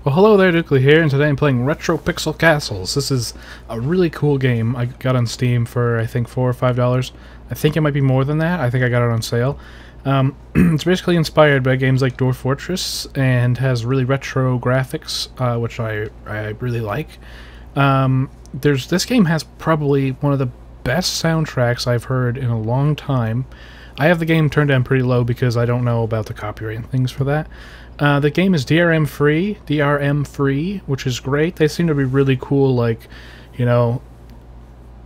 Well, hello there, Dukley here, and today I'm playing Retro Pixel Castles. This is a really cool game I got on Steam for, I think, $4 or $5. I think it might be more than that. I think I got it on sale. It's basically inspired by games like Dwarf Fortress and has really retro graphics, which I really like. This game has probably one of the best soundtracks I've heard in a long time. I have the game turned down pretty low because I don't know about the copyright and things for that. The game is DRM free, which is great. They seem to be really cool, like, you know,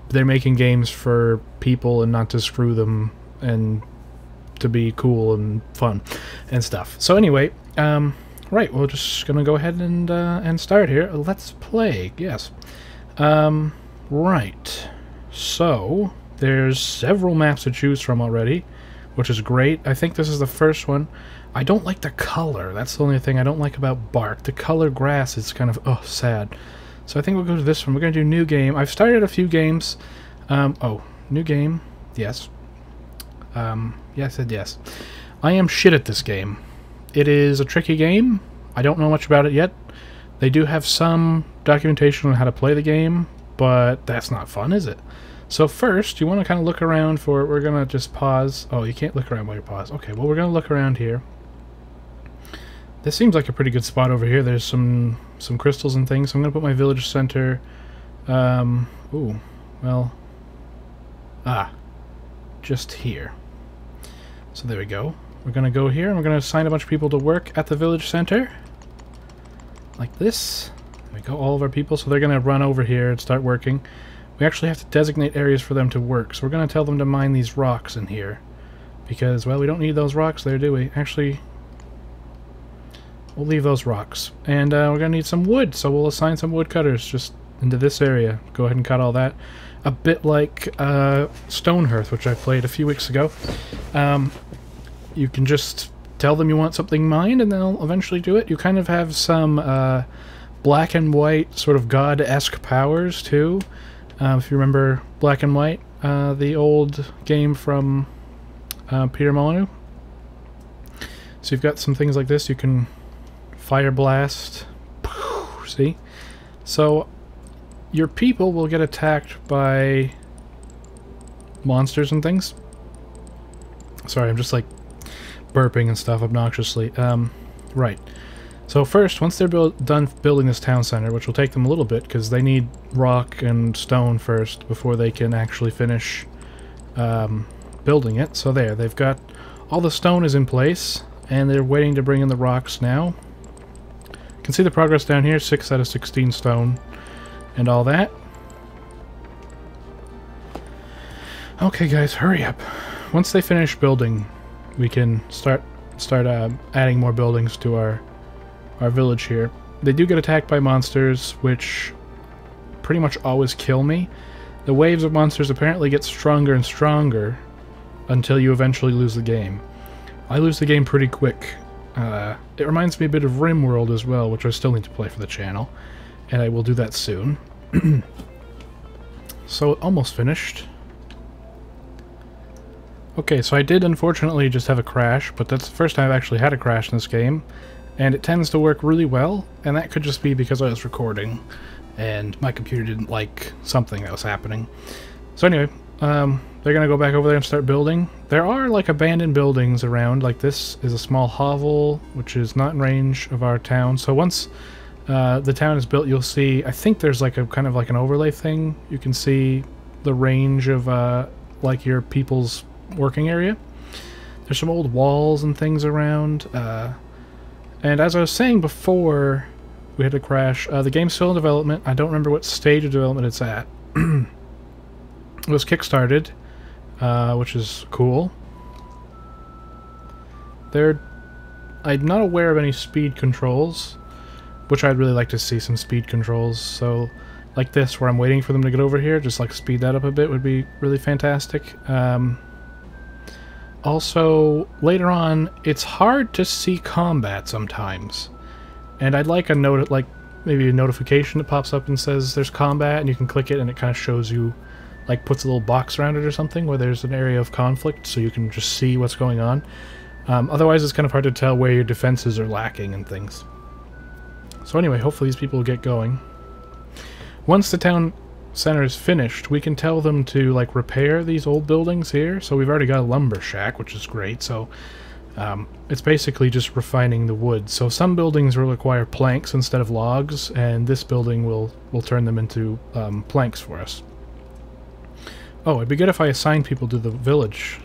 they're making games for people and not to screw them and to be cool and fun and stuff. So anyway, right, we're just gonna go ahead and start here. Let's play, yes. Right, so there's several maps to choose from already, which is great. I think this is the first one. I don't like the color. That's the only thing I don't like about bark. The color grass is kind of, oh, sad. So I think we'll go to this one. We're going to do new game. I've started a few games. Oh, new game. Yes. Yeah, I said yes. I am shit at this game. It is a tricky game. I don't know much about it yet. They do have some documentation on how to play the game, but that's not fun, is it? So first, you want to kind of look around for... We're going to just pause. Oh, you can't look around while you pause. Okay, well, we're going to look around here. This seems like a pretty good spot over here. There's some crystals and things. So I'm going to put my village center... ooh, well... just here. So there we go. We're going to go here, and we're going to assign a bunch of people to work at the village center. Like this. There we go, all of our people. So they're going to run over here and start working. We actually have to designate areas for them to work. So we're going to tell them to mine these rocks in here. Because, well, we don't need those rocks there, do we? Actually... we'll leave those rocks. And we're going to need some wood, so we'll assign some woodcutters just into this area. Go ahead and cut all that. A bit like Stonehearth, which I played a few weeks ago. You can just tell them you want something mined, and they'll eventually do it. You kind of have some black and white sort of god-esque powers, too. If you remember Black and White, the old game from Peter Molyneux. So you've got some things like this. You can... fire blast. See? So your people will get attacked by monsters and things. Sorry, I'm just like burping and stuff obnoxiously. Right. So first, once they're done building this town center, which will take them a little bit because they need rock and stone first before they can actually finish building it. So there, they've got all the stone is in place and they're waiting to bring in the rocks now. You can see the progress down here, 6 out of 16 stone and all that. Okay guys, hurry up. Once they finish building, we can start adding more buildings to our village here. They do get attacked by monsters, which pretty much always kill me. The waves of monsters apparently get stronger and stronger until you eventually lose the game. I lose the game pretty quick. It reminds me a bit of RimWorld as well, which I still need to play for the channel, and I will do that soon. So, almost finished. Okay, so I did unfortunately just have a crash, but that's the first time I've actually had a crash in this game, and it tends to work really well, and that could just be because I was recording, and my computer didn't like something that was happening. So anyway, they're gonna go back over there and start building. There are like abandoned buildings around, like this is a small hovel, which is not in range of our town. So once the town is built, you'll see, I think there's like a kind of like an overlay thing. You can see the range of like your people's working area. There's some old walls and things around. And as I was saying before we had a crash, the game's still in development. I don't remember what stage of development it's at. It was kickstarted, which is cool. I'm not aware of any speed controls, which I'd really like to see some speed controls. So, like this, where I'm waiting for them to get over here, just like speed that up a bit would be really fantastic. Also, later on, it's hard to see combat sometimes, and I'd like a note, like maybe a notification that pops up and says there's combat, and you can click it, and it kind of shows you. Like puts a little box around it or something where there's an area of conflict so you can just see what's going on. Otherwise it's kind of hard to tell where your defenses are lacking and things. So anyway, hopefully these people will get going. Once the town center is finished, we can tell them to like repair these old buildings here. So we've already got a lumber shack, which is great. So it's basically just refining the wood. So some buildings will require planks instead of logs, and this building will turn them into planks for us. Oh, it'd be good if I assigned people to the village.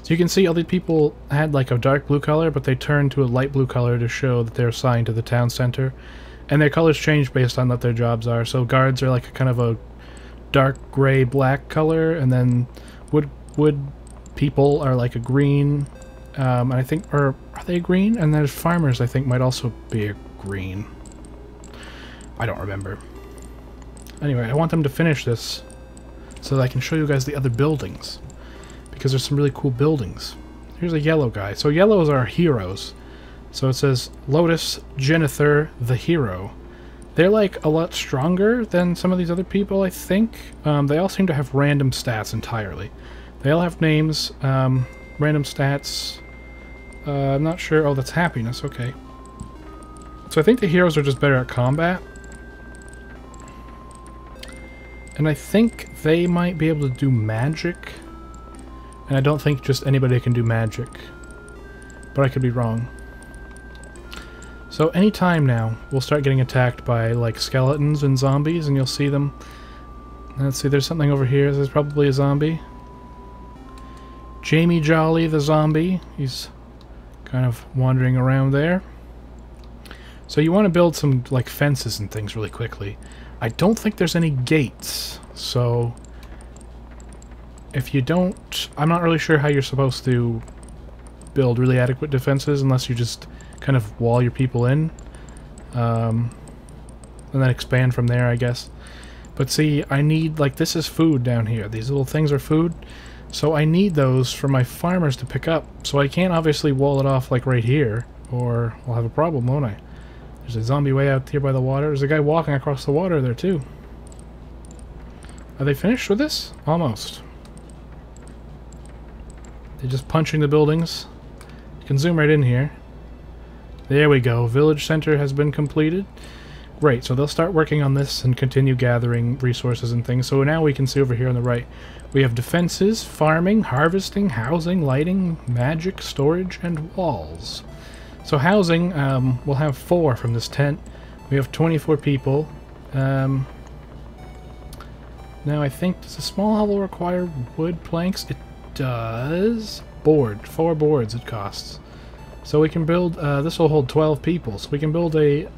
So you can see all the people had like a dark blue color, but they turned to a light blue color to show that they're assigned to the town center. And their colors change based on what their jobs are. So guards are like a kind of a dark gray black color, and then wood people are like a green, and I think, or are they green? And there's farmers, I think, might also be a green. I don't remember. Anyway, I want them to finish this so that I can show you guys the other buildings, because there's some really cool buildings. Here's a yellow guy. So yellows are heroes. So it says Lotus Jennifer the hero. They're like a lot stronger than some of these other people, I think. They all seem to have random stats entirely. They all have names, random stats. I'm not sure. Oh, that's happiness. Okay. So I think the heroes are just better at combat. And I think they might be able to do magic. And I don't think just anybody can do magic. But I could be wrong. So anytime now, we'll start getting attacked by like skeletons and zombies, and you'll see them. Let's see, there's something over here. There's probably a zombie. Jamie Jolly the zombie. He's kind of wandering around there. So you want to build some like fences and things really quickly. I don't think there's any gates, so if you don't, I'm not really sure how you're supposed to build really adequate defenses unless you just kind of wall your people in, and then expand from there, I guess. But see, I need, like, this is food down here. These little things are food, so I need those for my farmers to pick up. So I can't obviously wall it off like right here, or I'll have a problem, won't I? There's a zombie way out here by the water. There's a guy walking across the water there too. Are they finished with this? Almost. They're just punching the buildings. You can zoom right in here. There we go. Village center has been completed. Great, so they'll start working on this and continue gathering resources and things. So now we can see over here on the right, we have defenses, farming, harvesting, housing, lighting, magic, storage, and walls. So housing, we'll have 4 from this tent. We have 24 people. Now I think, does a small hovel require wood planks? It does. 4 boards it costs. So we can build, this will hold 12 people, so we can build a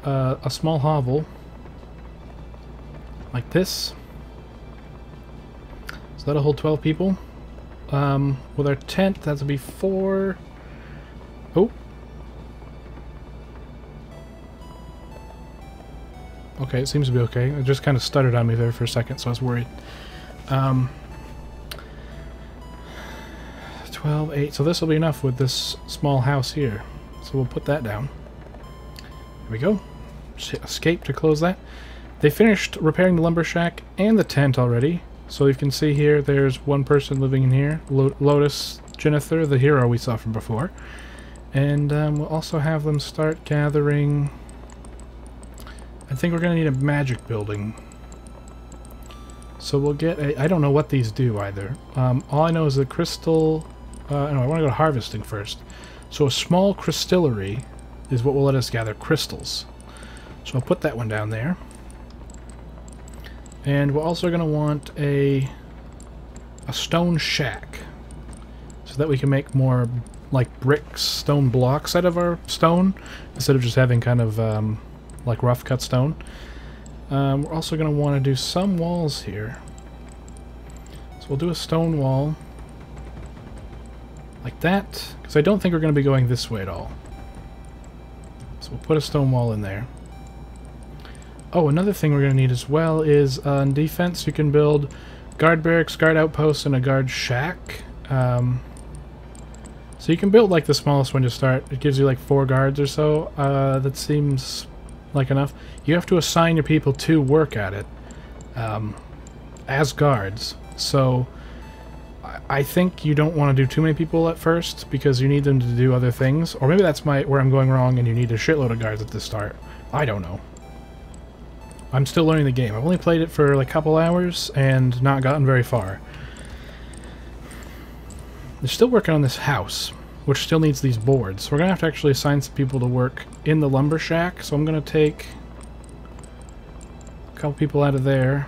small hovel like this. So that'll hold 12 people. With our tent, that'll be 4. Oh. Okay, it seems to be okay. It just kind of stuttered on me there for a second, so I was worried. 12, 8. So this will be enough with this small house here. So we'll put that down. There we go. Escape to close that. They finished repairing the lumber shack and the tent already. So you can see here, there's one person living in here. Lotus Jennifer, the hero we saw from before. And we'll also have them start gathering. I think we're going to need a magic building. So we'll get a... I don't know what these do either. All I know is the crystal... no, I want to go to harvesting first. So a small crystillery is what will let us gather crystals. So I'll put that one down there. And we're also going to want a stone shack. So that we can make more like bricks, stone blocks out of our stone. Instead of just having kind of like rough cut stone. We're also going to want to do some walls here. So we'll do a stone wall. Like that. Because I don't think we're going to be going this way at all. So we'll put a stone wall in there. Oh, another thing we're going to need as well is on defense you can build guard barracks, guard outposts, and a guard shack. So you can build like the smallest one to start. It gives you like 4 guards or so. That seems like enough. You have to assign your people to work at it as guards. So I think you don't want to do too many people at first because you need them to do other things. Or maybe that's where I'm going wrong and you need a shitload of guards at the start. I don't know. I'm still learning the game. I've only played it for like a couple hours and not gotten very far. They're still working on this house, which still needs these boards. So we're going to have to actually assign some people to work in the lumber shack. So I'm going to take a couple people out of there.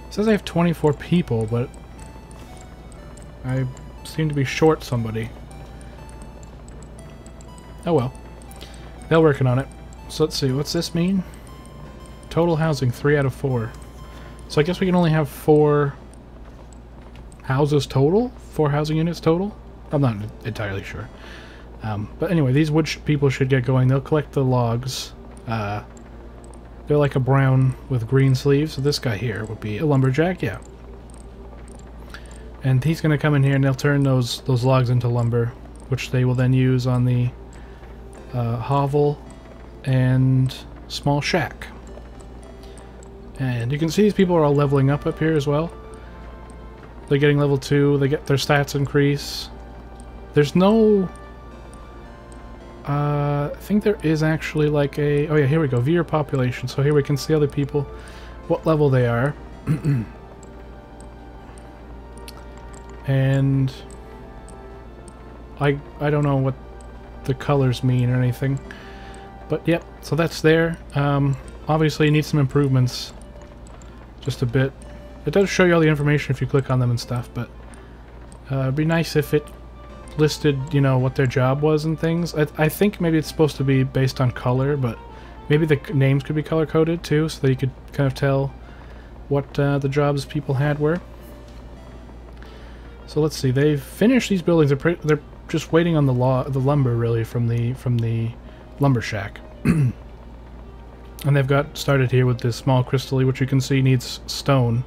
It says I have 24 people, but I seem to be short somebody. Oh well. They're working on it. So let's see, what's this mean? Total housing, 3 out of 4. So I guess we can only have 4 houses total? 4 housing units total? I'm not entirely sure. But anyway, these wood people should get going. They'll collect the logs. They're like a brown with green sleeves. So this guy here would be a lumberjack, yeah. And he's going to come in here and they'll turn those logs into lumber, which they will then use on the hovel and small shack. And you can see these people are all leveling up here as well. They're getting level 2, they get their stats increase. There's no... I think there is actually like a... Oh yeah, here we go, viewer population. So here we can see other people, what level they are. And... I don't know what the colors mean or anything. But yep, so that's there. Obviously you need some improvements. Just a bit. It does show you all the information if you click on them and stuff, but it'd be nice if it listed, you know, what their job was and things. I think maybe it's supposed to be based on color, but maybe the names could be color-coded too, so that you could kind of tell what the jobs people had were. So let's see, they've finished these buildings. They're just waiting on the lumber really from the lumber shack. And they've got started here with this small crystal, which you can see needs stone.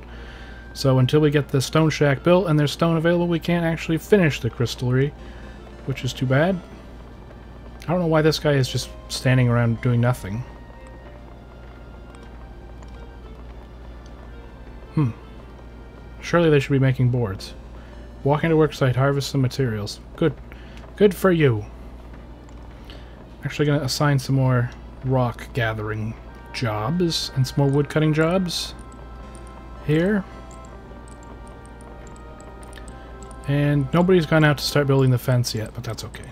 So until we get the stone shack built and there's stone available, we can't actually finish the crystalery, which is too bad. I don't know why this guy is just standing around doing nothing. Surely they should be making boards. Walk into worksite, harvest some materials. Good. Good for you. Actually going to assign some more rock gathering jobs and some more wood cutting jobs here. And nobody's gone out to start building the fence yet, but that's okay.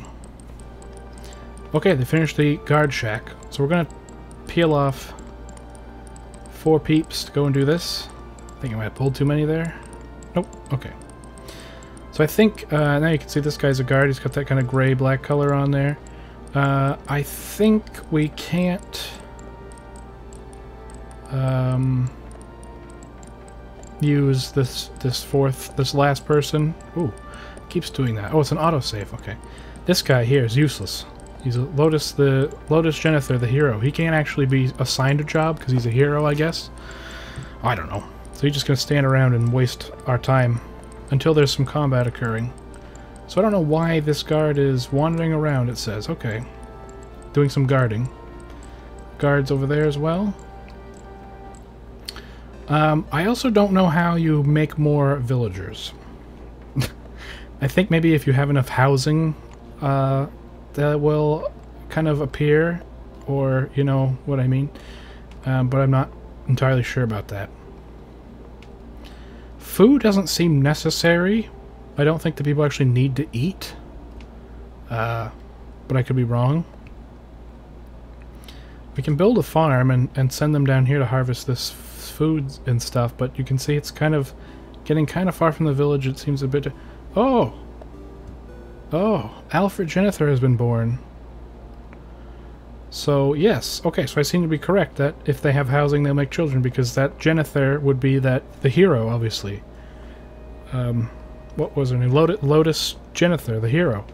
Okay, they finished the guard shack. So we're going to peel off 4 peeps to go and do this. I think I might have pulled too many there. Nope, okay. So I think, now you can see this guy's a guard. He's got that kind of gray-black color on there. I think we can't use this last person. Ooh, keeps doing that. Oh, it's an autosave. Okay, this guy here is useless. He's the Lotus Genethar, the hero. He can't actually be assigned a job because he's a hero, I guess. I don't know. So he's just gonna stand around and waste our time until there's some combat occurring. So I don't know why this guard is wandering around, it says. Okay. Doing some guarding. Guards over there as well. I also don't know how you make more villagers. I think maybe if you have enough housing, that will kind of appear, or you know what I mean. But I'm not entirely sure about that. Food doesn't seem necessary. I don't think the people actually need to eat. But I could be wrong. We can build a farm and send them down here to harvest this food and stuff, but you can see it's kind of getting kind of far from the village. It seems a bit... Oh! Oh! Alfred Genethar has been born. So, yes. Okay, so I seem to be correct that if they have housing, they'll make children, because that Genethar would be the hero, obviously. What was her name? Lotus Genethar, the hero,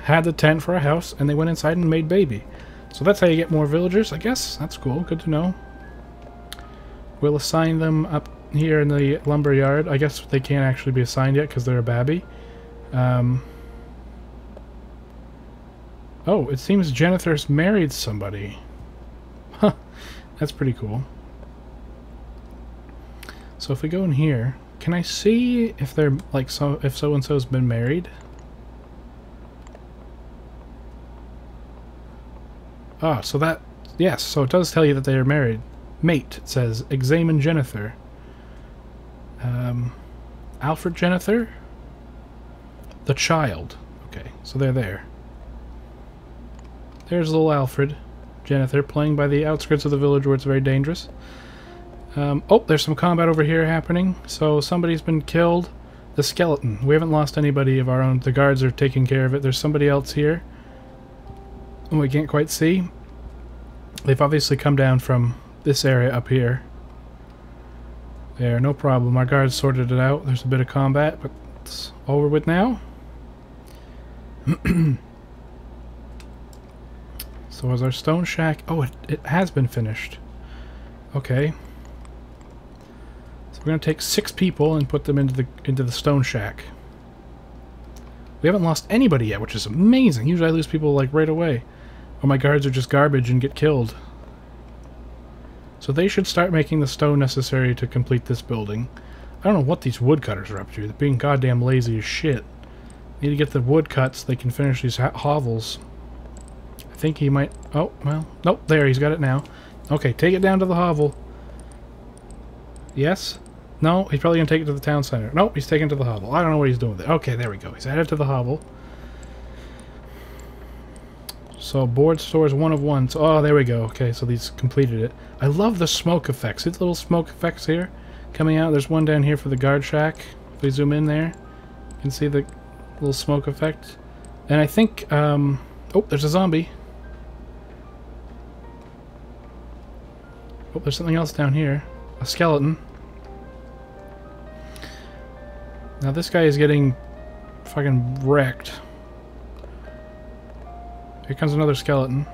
had the tent for a house, and they went inside and made baby. So that's how you get more villagers, I guess. That's cool. Good to know. We'll assign them up here in the lumber yard. I guess they can't actually be assigned yet because they're a babby. Oh, it seems Genethar's married somebody. Huh. That's pretty cool. So if we go in here, can I see if they're like if so and so's been married? Ah, so that yes, so it does tell you that they are married. Mate, it says examine Jennifer. Alfred Jennifer? The child. Okay, so they're there. There's little Alfred Jennifer playing by the outskirts of the village where it's very dangerous. Oh, there's some combat over here happening. So somebody's been killed. The skeleton. We haven't lost anybody of our own. The guards are taking care of it. There's somebody else here. Oh, we can't quite see. They've obviously come down from this area up here. There, no problem. Our guards sorted it out. There's a bit of combat, but it's over with now. So is our stone shack... Oh, it has been finished. Okay. So we're going to take 6 people and put them into the stone shack. We haven't lost anybody yet, which is amazing. Usually I lose people like right away. Or my guards are just garbage and get killed. So they should start making the stone necessary to complete this building. I don't know what these woodcutters are up to. They're being goddamn lazy as shit. Need to get the wood cut so they can finish these hovels. I think he might... Oh, well... Nope, there, he's got it now. Okay, take it down to the hovel. Yes? No, he's probably going to take it to the town center. Nope, he's taking it to the hovel. I don't know what he's doing with it. Okay, there we go. He's added to the hovel. So, board stores 1 of 1. So, oh, there we go. Okay, so these completed it. I love the smoke effects. See the little smoke effects here coming out? There's one down here for the guard shack. If we zoom in there, you can see the little smoke effect. And I think, oh, there's a zombie. Oh, there's something else down here. A skeleton. Now this guy is getting fucking wrecked. Here comes another skeleton.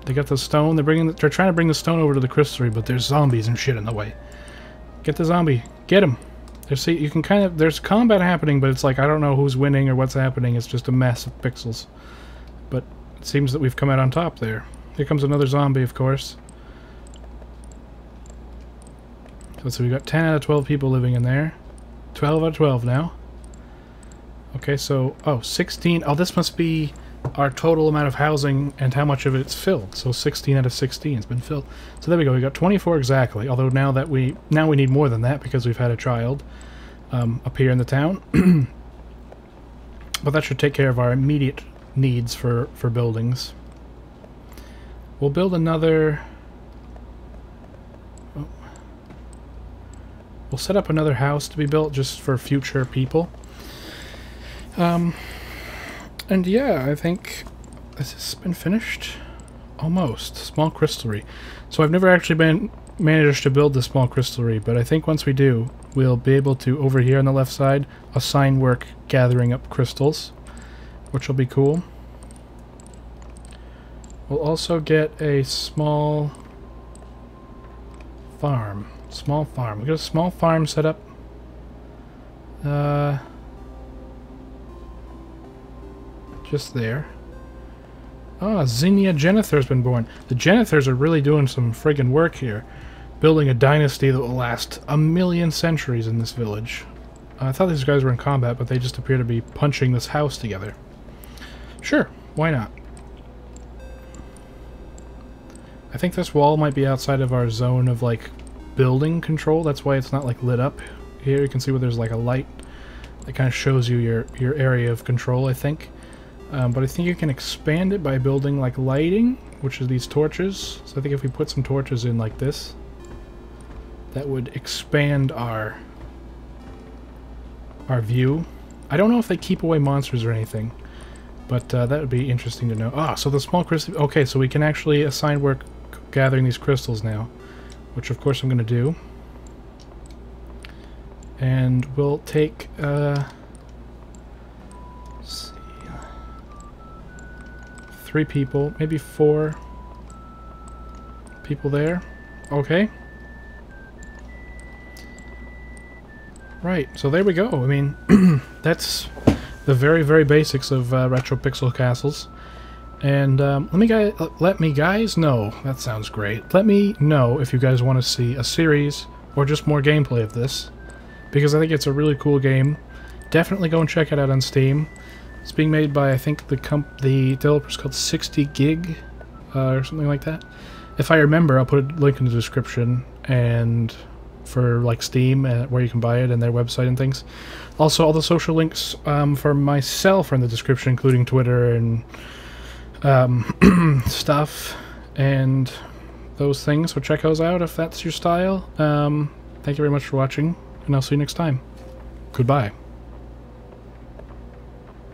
They got the stone. They're trying to bring the stone over to the crystallery, but there's zombies and shit in the way. Get the zombie. Get him. See, you can kind of... There's combat happening, but it's like I don't know who's winning or what's happening. It's just a mess of pixels. But it seems that we've come out on top there. Here comes another zombie, of course. So we've got 10 out of 12 people living in there. 12 out of 12 now. Okay, so... Oh, 16... Oh, this must be our total amount of housing and how much of it's filled. So 16 out of 16 has been filled. So there we go. We got 24 exactly. Although now we need more than that because we've had a child up here in the town. But that should take care of our immediate needs for buildings. We'll build another... Oh. We'll set up another house to be built just for future people. And yeah, I think this has been finished. Almost. Small crystallery. So I've never actually managed to build the small crystallery, but I think once we do, we'll be able to, over here on the left side, assign work gathering up crystals, which will be cool. We'll also get a small farm. Small farm. We'll get a small farm set up. Just there. Ah, Xenia Jennifer's been born. The Jennifers are really doing some friggin' work here. Building a dynasty that will last 1,000,000 centuries in this village. I thought these guys were in combat, but they just appear to be punching this house together. Sure, why not? I think this wall might be outside of our zone of, like, building control. That's why it's not, like, lit up. Here you can see where there's, like, a light that kind of shows you your area of control, I think. But I think you can expand it by building, like, lighting, which is these torches. So I think if we put some torches in like this, that would expand our view. I don't know if they keep away monsters or anything, but that would be interesting to know. Ah, so the small crystal... Okay, so we can actually assign work gathering these crystals now, which of course I'm going to do. And we'll take... let's see... 3 people, maybe 4 people there. Okay. Right, so there we go. I mean, that's the very, very basics of retro pixel castles. And let me guys know. That sounds great. Let me know if you guys want to see a series or just more gameplay of this, because I think it's a really cool game. Definitely go and check it out on Steam. It's being made by, I think, the developer's called 60 Gig or something like that. If I remember, I'll put a link in the description and for like Steam where you can buy it and their website and things. Also, all the social links for myself are in the description, including Twitter and stuff and those things. So check those out if that's your style. Thank you very much for watching, and I'll see you next time. Goodbye.